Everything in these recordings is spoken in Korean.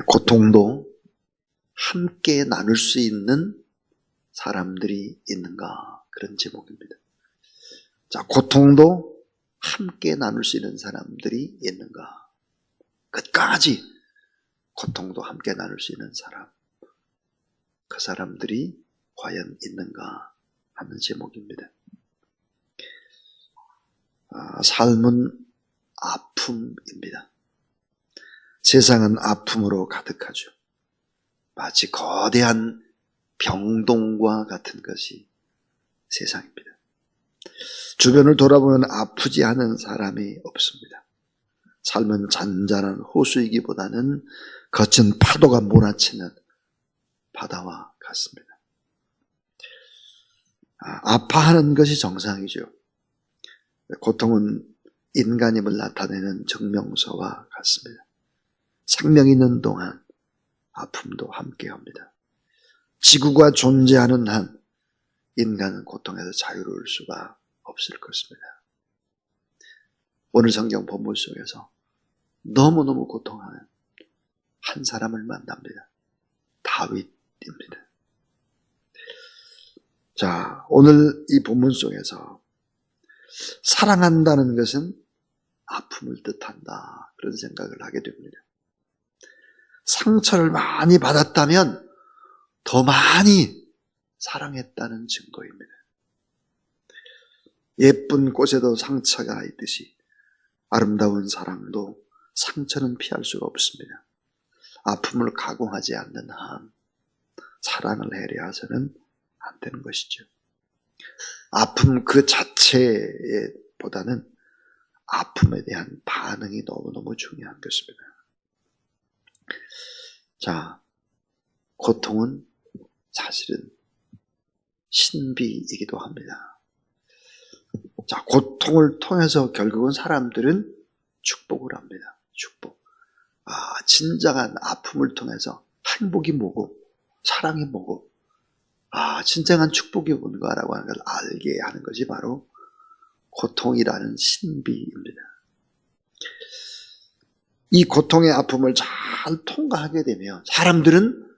고통도 함께 나눌 수 있는 사람들이 있는가? 그런 제목입니다. 자, 고통도 함께 나눌 수 있는 사람들이 있는가? 끝까지 고통도 함께 나눌 수 있는 사람, 그 사람들이 과연 있는가 하는 제목입니다. 삶은 아픔입니다. 세상은 아픔으로 가득하죠. 마치 거대한 병동과 같은 것이 세상입니다. 주변을 돌아보면 아프지 않은 사람이 없습니다. 삶은 잔잔한 호수이기보다는 거친 파도가 몰아치는 바다와 같습니다. 아파하는 것이 정상이죠. 고통은 인간임을 나타내는 증명서와 같습니다. 생명 있는 동안 아픔도 함께합니다. 지구가 존재하는 한 인간은 고통에서 자유로울 수가 없을 것입니다. 오늘 성경 본문 속에서 너무너무 고통하는 한 사람을 만납니다. 다윗입니다. 자, 오늘 이 본문 속에서 사랑한다는 것은 아픔을 뜻한다, 그런 생각을 하게 됩니다. 상처를 많이 받았다면 더 많이 사랑했다는 증거입니다. 예쁜 꽃에도 상처가 있듯이 아름다운 사랑도 상처는 피할 수가 없습니다. 아픔을 각오하지 않는 한 사랑을 해려해서는 안 되는 것이죠. 아픔 그 자체보다는 아픔에 대한 반응이 너무너무 중요한 것입니다. 자, 고통은 사실은 신비이기도 합니다. 자, 고통을 통해서 결국은 사람들은 축복을 합니다. 축복. 진정한 아픔을 통해서 행복이 뭐고, 사랑이 뭐고, 진정한 축복이 뭔가라고 하는 걸 알게 하는 것이 바로 고통이라는 신비입니다. 이 고통의 아픔을 잘 통과하게 되면 사람들은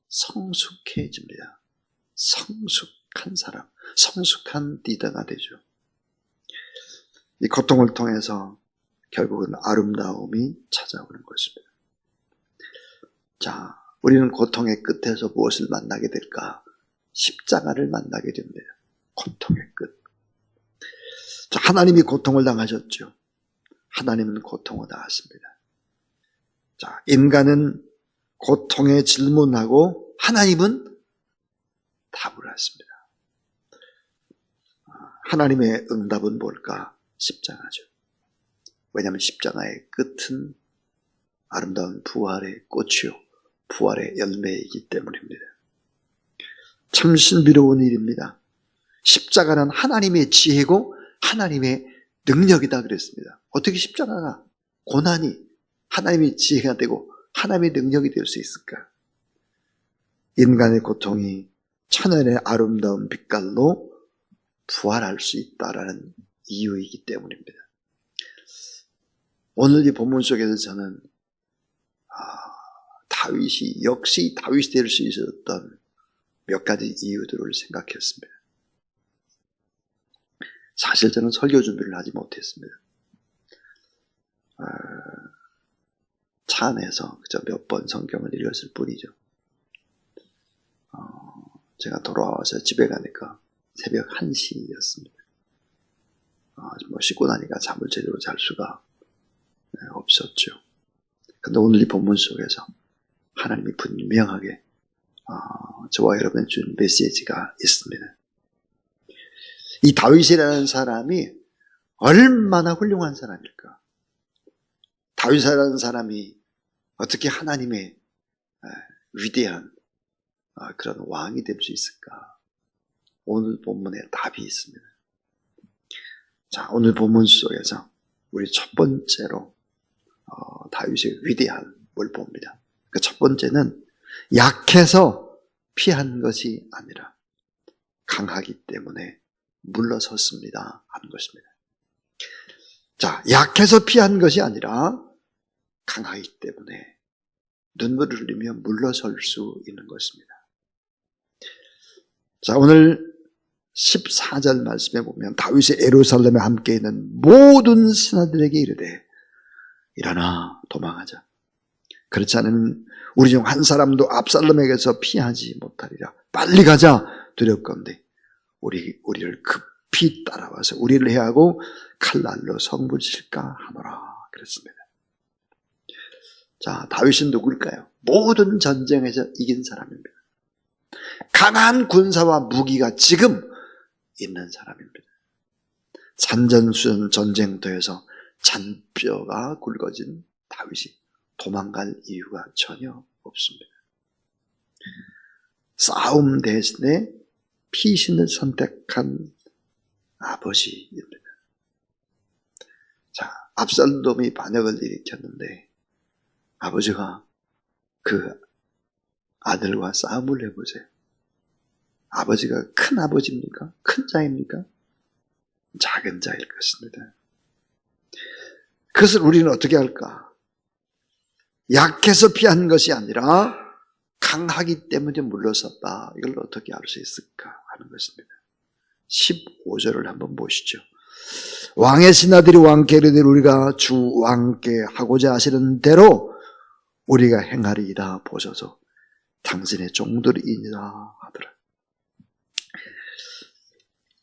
성숙해집니다. 성숙한 사람, 성숙한 리더가 되죠. 이 고통을 통해서 결국은 아름다움이 찾아오는 것입니다. 자, 우리는 고통의 끝에서 무엇을 만나게 될까? 십자가를 만나게 됩니다. 고통의 끝. 자, 하나님이 고통을 당하셨죠. 하나님은 고통을 당했습니다. 자, 인간은 고통에 질문하고 하나님은 답을 했습니다. 하나님의 응답은 뭘까? 십자가죠. 왜냐하면 십자가의 끝은 아름다운 부활의 꽃이요, 부활의 열매이기 때문입니다. 참 신비로운 일입니다. 십자가는 하나님의 지혜고 하나님의 능력이다 그랬습니다. 어떻게 십자가가 고난이 하나님의 지혜가 되고 하나님의 능력이 될 수 있을까? 인간의 고통이 천연의 아름다운 빛깔로 부활할 수 있다라는 이유이기 때문입니다. 오늘 이 본문 속에서 저는 다윗이 역시 다윗이 될 수 있었던 몇 가지 이유들을 생각했습니다. 사실 저는 설교 준비를 하지 못했습니다. 차 안에서 그저 몇 번 성경을 읽었을 뿐이죠. 제가 돌아와서 집에 가니까 새벽 1시였습니다. 씻고 나니까 잠을 제대로 잘 수가 없었죠. 근데 오늘 이 본문 속에서 하나님이 분명하게 저와 여러분에 준 메시지가 있습니다. 이 다윗이라는 사람이 얼마나 훌륭한 사람일까? 다윗이라는 사람이 어떻게 하나님의 위대한 그런 왕이 될 수 있을까? 오늘 본문에 답이 있습니다. 자, 오늘 본문 속에서 우리 첫 번째로 다윗의 위대함을 봅니다. 그 첫 번째는 약해서 피한 것이 아니라 강하기 때문에 물러섰습니다 하는 것입니다. 자, 약해서 피한 것이 아니라 강하기 때문에 눈물을 흘리며 물러설 수 있는 것입니다. 자, 오늘 14절 말씀에 보면 다윗이 예루살렘에 함께 있는 모든 신하들에게 이르되 일어나 도망하자. 그렇지 않으면 우리 중 한 사람도 압살롬에게서 피하지 못하리라. 빨리 가자. 두렵건대 우리를 급히 따라와서 우리를 해하고 칼날로 성불 칠까 하노라. 그랬습니다. 자, 다윗은 누구일까요? 모든 전쟁에서 이긴 사람입니다. 강한 군사와 무기가 지금 있는 사람입니다. 산전수전 전쟁터에서 잔뼈가 굵어진 다윗이 도망갈 이유가 전혀 없습니다. 싸움 대신에 피신을 선택한 아버지입니다. 자, 압살롬이 반역을 일으켰는데 아버지가 그 아들과 싸움을 해보세요. 아버지가 큰 아버지입니까? 큰 자입니까? 작은 자일 것입니다. 그것을 우리는 어떻게 할까? 약해서 피한 것이 아니라 강하기 때문에 물러섰다. 이걸 어떻게 알 수 있을까 하는 것입니다. 15절을 한번 보시죠. 왕의 신하들이 왕께 이르되 우리가 주 왕께 하고자 하시는 대로 우리가 행하리이다 보소서. 당신의 종들이니라 하더라.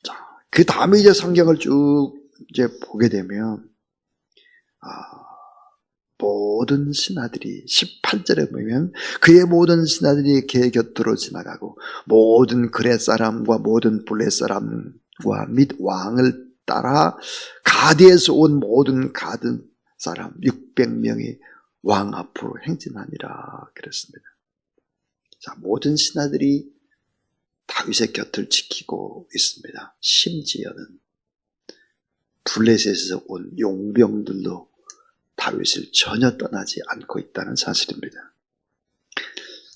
자, 그 다음에 이제 성경을 쭉 이제 보게 되면 모든 신하들이 18절에 보면 그의 모든 신하들이 그의 곁으로 지나가고 모든 그렛 사람과 모든 블렛 사람과 및 왕을 따라 가드에서 온 모든 가드 사람 600명이 왕 앞으로 행진하니라 그랬습니다. 자, 모든 신하들이 다윗의 곁을 지키고 있습니다. 심지어는 블레셋에서 온 용병들도 다윗을 전혀 떠나지 않고 있다는 사실입니다.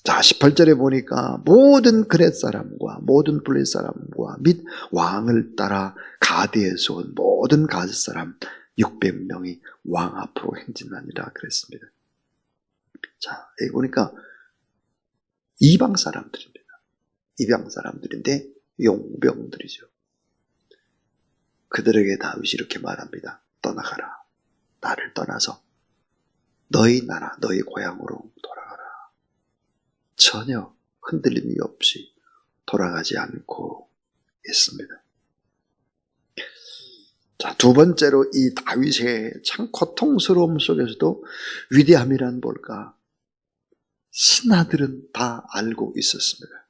자, 18절에 보니까 모든 그렛 사람과 모든 블렛 사람과 및 왕을 따라 가드에서 온 모든 가드 사람 600명이 왕 앞으로 행진하니라 그랬습니다. 자, 여기 보니까 이방 사람들입니다. 이방 사람들인데 용병들이죠. 그들에게 다윗이 이렇게 말합니다. 떠나가라. 나를 떠나서 너희 나라, 너희 고향으로 돌아가라. 전혀 흔들림이 없이 돌아가지 않고 있습니다. 자, 두 번째로 이 다윗의 참 고통스러움 속에서도 위대함이란 뭘까? 신하들은 다 알고 있었습니다.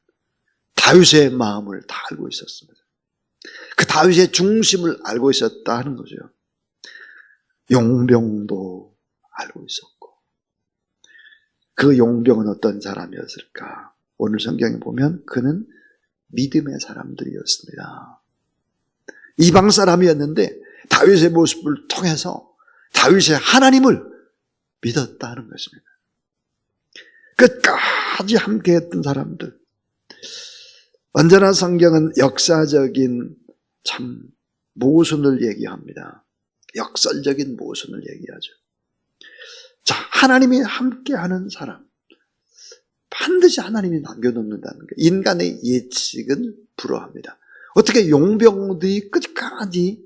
다윗의 마음을 다 알고 있었습니다. 그 다윗의 중심을 알고 있었다 하는 거죠. 용병도 알고 있었고, 그 용병은 어떤 사람이었을까? 오늘 성경에 보면 그는 믿음의 사람들이었습니다. 이방 사람이었는데 다윗의 모습을 통해서 다윗의 하나님을 믿었다는 것입니다. 끝까지 함께했던 사람들. 언제나 성경은 역사적인 참 모순을 얘기합니다. 역설적인 모순을 얘기하죠. 자, 하나님이 함께하는 사람, 반드시 하나님이 남겨놓는다는 거예요. 인간의 예측은 불허합니다. 어떻게 용병들이 끝까지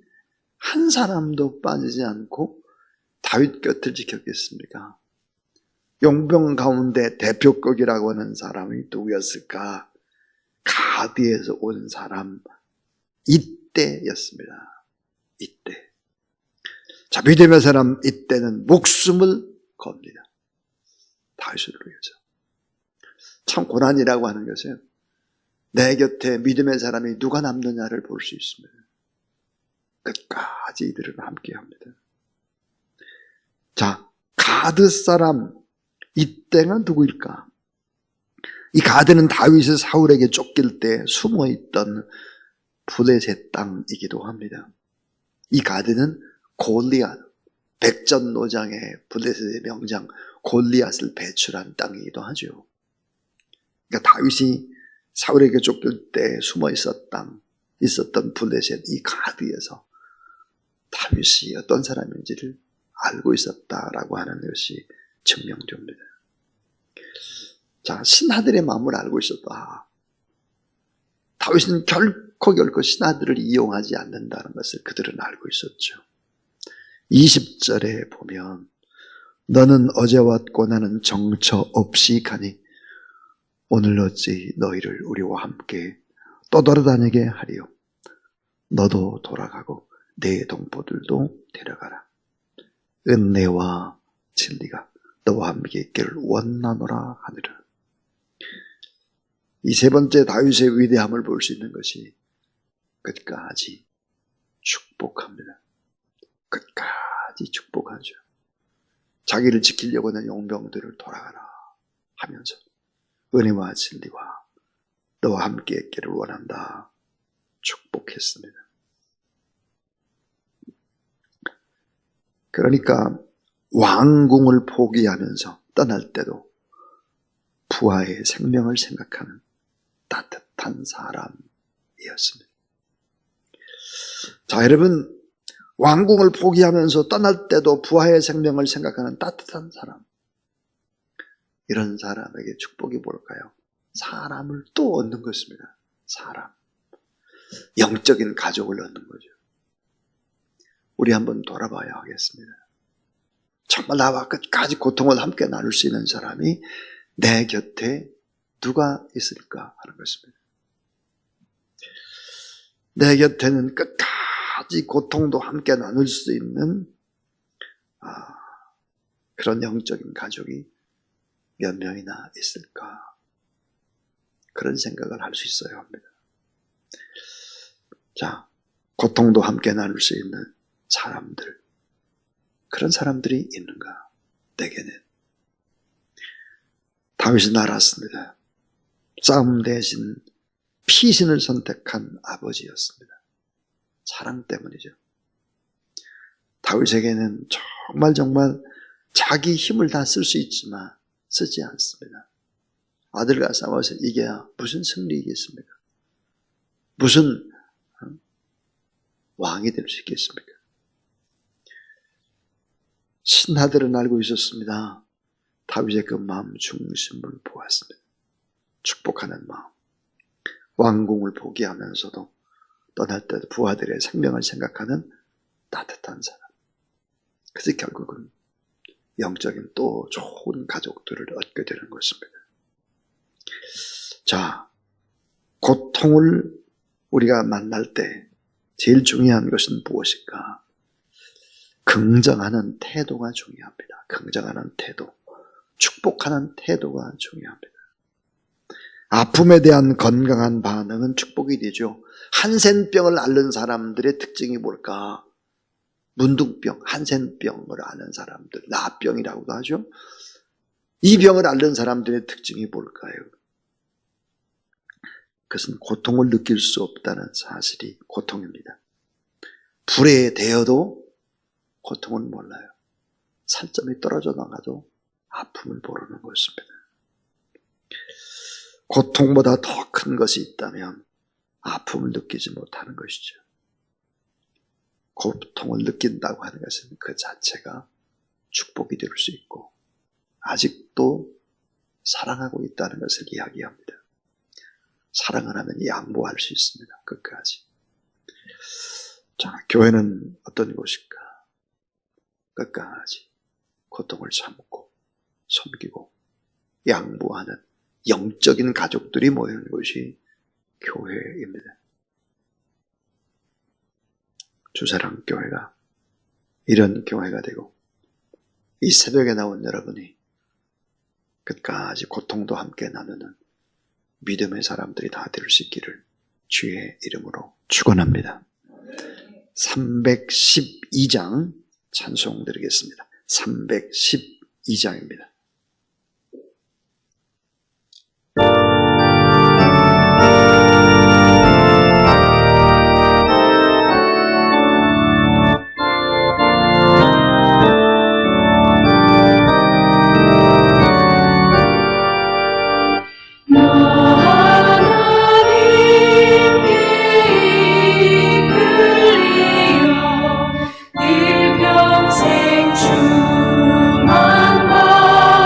한 사람도 빠지지 않고 다윗 곁을 지켰겠습니까? 용병 가운데 대표격이라고 하는 사람이 누구였을까? 가드에서 온 사람, 이때였습니다. 이때. 자, 믿음의 사람 이때는 목숨을 겁니다. 다윗을 위해서. 참 고난이라고 하는 것은 내 곁에 믿음의 사람이 누가 남느냐를 볼 수 있습니다. 끝까지 이들은 함께합니다. 자, 가드 사람 이때가 누구일까? 이 가드는 다윗이 사울에게 쫓길 때 숨어있던 블레셋 땅이기도 합니다. 이 가드는 골리앗, 백전노장의 블레셋의 명장 골리앗을 배출한 땅이기도 하죠. 그러니까 다윗이 사울에게 쫓길 때 숨어 있었던 블레셋 이 가드에서 다윗이 어떤 사람인지를 알고 있었다라고 하는 것이 증명됩니다. 자, 신하들의 마음을 알고 있었다. 다윗은 결코 신하들을 이용하지 않는다는 것을 그들은 알고 있었죠. 20절에 보면 너는 어제 왔고 나는 정처 없이 가니 오늘 어찌 너희를 우리와 함께 떠돌아다니게 하리요. 너도 돌아가고 내 동포들도 데려가라. 은혜와 진리가 너와 함께 있기를 원하노라 하느라. 이 세 번째 다윗의 위대함을 볼 수 있는 것이 끝까지 축복합니다. 끝까지 축복하죠. 자기를 지키려고 하는 용병들을 돌아가라 하면서 은혜와 진리와 너와 함께 있기를 원한다 축복했습니다. 그러니까 왕궁을 포기하면서 떠날 때도 부하의 생명을 생각하는 따뜻한 사람이었습니다. 자, 여러분, 왕궁을 포기하면서 떠날 때도 부하의 생명을 생각하는 따뜻한 사람. 이런 사람에게 축복이 뭘까요? 사람을 또 얻는 것입니다. 사람. 영적인 가족을 얻는 거죠. 우리 한번 돌아봐야 하겠습니다. 정말 나와 끝까지 고통을 함께 나눌 수 있는 사람이 내 곁에 누가 있을까 하는 것입니다. 내 곁에는 끝까지 고통도 함께 나눌 수 있는 그런 영적인 가족이 몇 명이나 있을까? 그런 생각을 할 수 있어야 합니다. 자, 고통도 함께 나눌 수 있는 사람들, 그런 사람들이 있는가? 내게는. 다윗은 알았습니다. 싸움 대신 피신을 선택한 아버지였습니다. 사랑 때문이죠. 다윗에게는 정말 자기 힘을 다 쓸 수 있지만 쓰지 않습니다. 아들과 싸워서 이겨야 무슨 승리이겠습니까? 무슨 왕이 될 수 있겠습니까? 신하들은 알고 있었습니다. 다윗의 그 마음 중심을 보았습니다. 축복하는 마음. 왕궁을 포기하면서도 떠날 때 부하들의 생명을 생각하는 따뜻한 사람. 그래서 결국은 영적인 또 좋은 가족들을 얻게 되는 것입니다. 자, 고통을 우리가 만날 때 제일 중요한 것은 무엇일까? 긍정하는 태도가 중요합니다. 긍정하는 태도. 축복하는 태도가 중요합니다. 아픔에 대한 건강한 반응은 축복이 되죠. 한센병을 앓는 사람들의 특징이 뭘까? 문둥병, 한센병을 앓는 사람들, 나병이라고도 하죠. 이 병을 앓는 사람들의 특징이 뭘까요? 그것은 고통을 느낄 수 없다는 사실이 고통입니다. 불에 대어도 고통은 몰라요. 살점이 떨어져 나가도 아픔을 모르는 것입니다. 고통보다 더 큰 것이 있다면 아픔을 느끼지 못하는 것이죠. 고통을 느낀다고 하는 것은 그 자체가 축복이 될 수 있고 아직도 사랑하고 있다는 것을 이야기합니다. 사랑을 하면 양보할 수 있습니다. 끝까지. 자, 교회는 어떤 곳일까? 끝까지 고통을 참고 섬기고 양보하는 영적인 가족들이 모이는 곳이 교회입니다. 주사랑 교회가 이런 교회가 되고 이 새벽에 나온 여러분이 끝까지 고통도 함께 나누는 믿음의 사람들이 다 될 수 있기를 주의 이름으로 축원합니다. 312장 찬송 드리겠습니다. 312장입니다. 일평생 주만 봐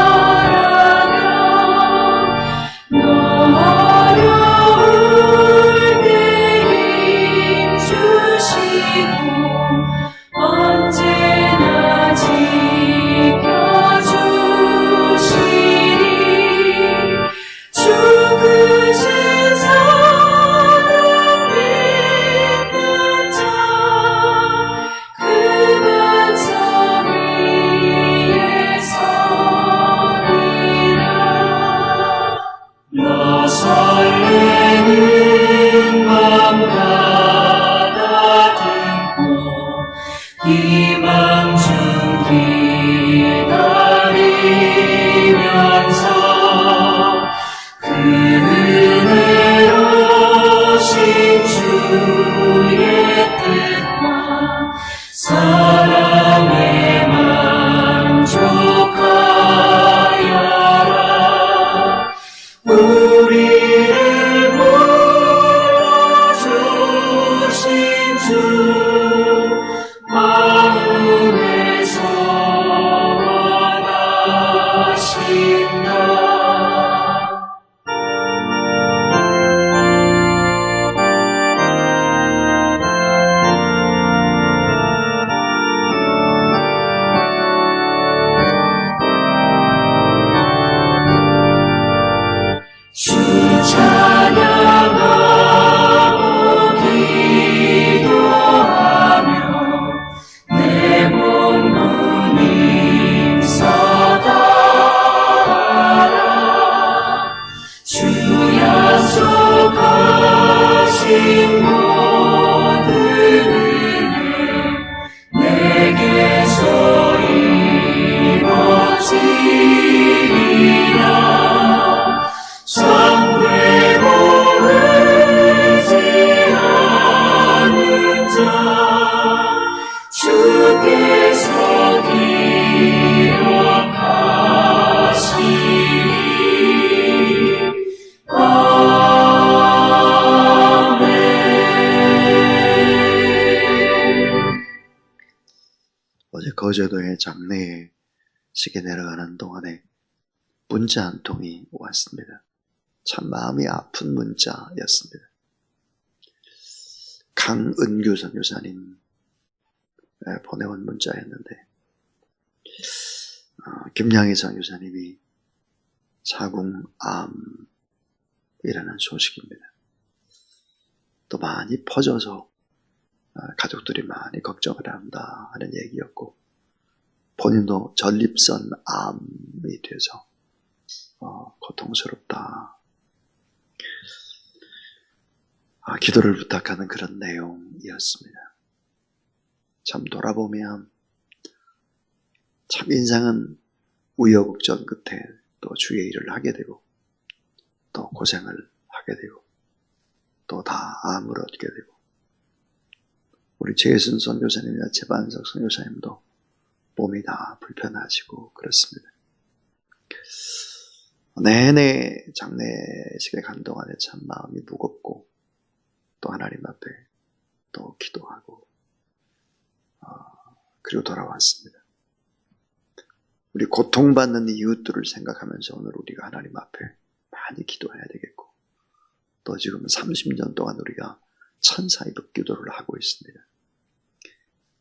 주 찬양하고 기도하며 내 몸 누님 서다하라. 주 약속하신 모든 은혜 내게서 이루어지리라. 잠되고 울지 않은 자 주께서 기억하시리. 아멘. 어제 거제도의 장례에 시계 내려가는 동안에 문자 한 통이 왔습니다. 참 마음이 아픈 문자였습니다. 강은규 선교사님 보내온 문자였는데 김양희 선교사님이 자궁암이라는 소식입니다. 또 많이 퍼져서 가족들이 많이 걱정을 한다 하는 얘기였고, 본인도 전립선 암이 돼서 고통스럽다, 기도를 부탁하는 그런 내용이었습니다. 참 돌아보면 참 인생은 우여곡절 끝에 또 주의 일을 하게 되고 또 고생을 하게 되고 또 다 암을 얻게 되고, 우리 최혜순 선교사님이나 최반석 선교사님도 몸이 다 불편하시고 그렇습니다. 내내 장례식에 간 동안에 참 마음이 무겁고 또 하나님 앞에 또 기도하고 그리고 돌아왔습니다. 우리 고통받는 이웃들을 생각하면서 오늘 우리가 하나님 앞에 많이 기도해야 되겠고, 또 지금 30년 동안 우리가 천사이복 기도를 하고 있습니다.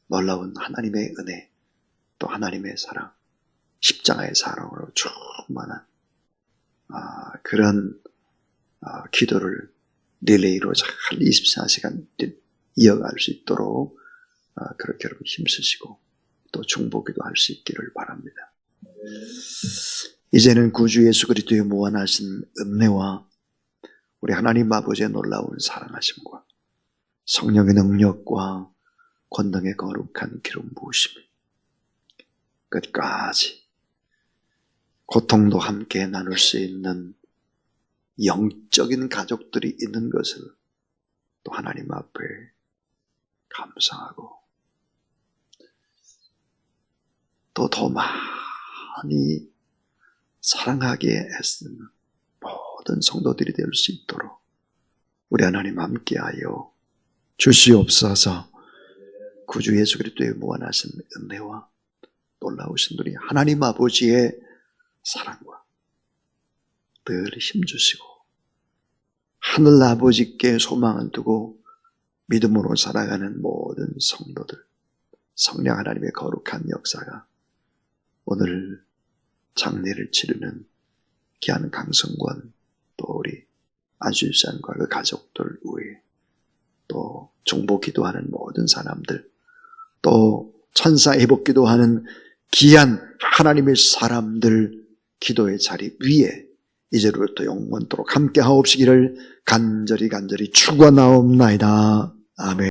놀라운 하나님의 은혜, 또 하나님의 사랑, 십자가의 사랑으로 충만한 그런 기도를 릴레이로 잘 24시간 이어갈 수 있도록 그렇게 여러분 힘쓰시고 또 중보기도 할 수 있기를 바랍니다. 이제는 구주 예수 그리스도의 무한하신 은혜와 우리 하나님 아버지의 놀라운 사랑하심과 성령의 능력과 권능의 거룩한 기름 부으심이 끝까지 고통도 함께 나눌 수 있는 영적인 가족들이 있는 것을 또 하나님 앞에 감사하고, 또 더 많이 사랑하기에 애쓰는 모든 성도들이 될 수 있도록 우리 하나님 함께하여 주시옵소서. 구주 예수 그리스도의 무한하신 은혜와 놀라우신 우리 하나님 아버지의 사랑과 늘 힘주시고 하늘 아버지께 소망을 두고 믿음으로 살아가는 모든 성도들, 성령 하나님의 거룩한 역사가 오늘 장례를 치르는 귀한 강성권, 또 우리 안수일산과 그 가족들 위에, 또 중보 기도하는 모든 사람들, 또 천사 회복 기도하는 귀한 하나님의 사람들 기도의 자리 위에 이제로부터 영원토록 함께 하옵시기를 간절히 축원하옵나이다. 아멘.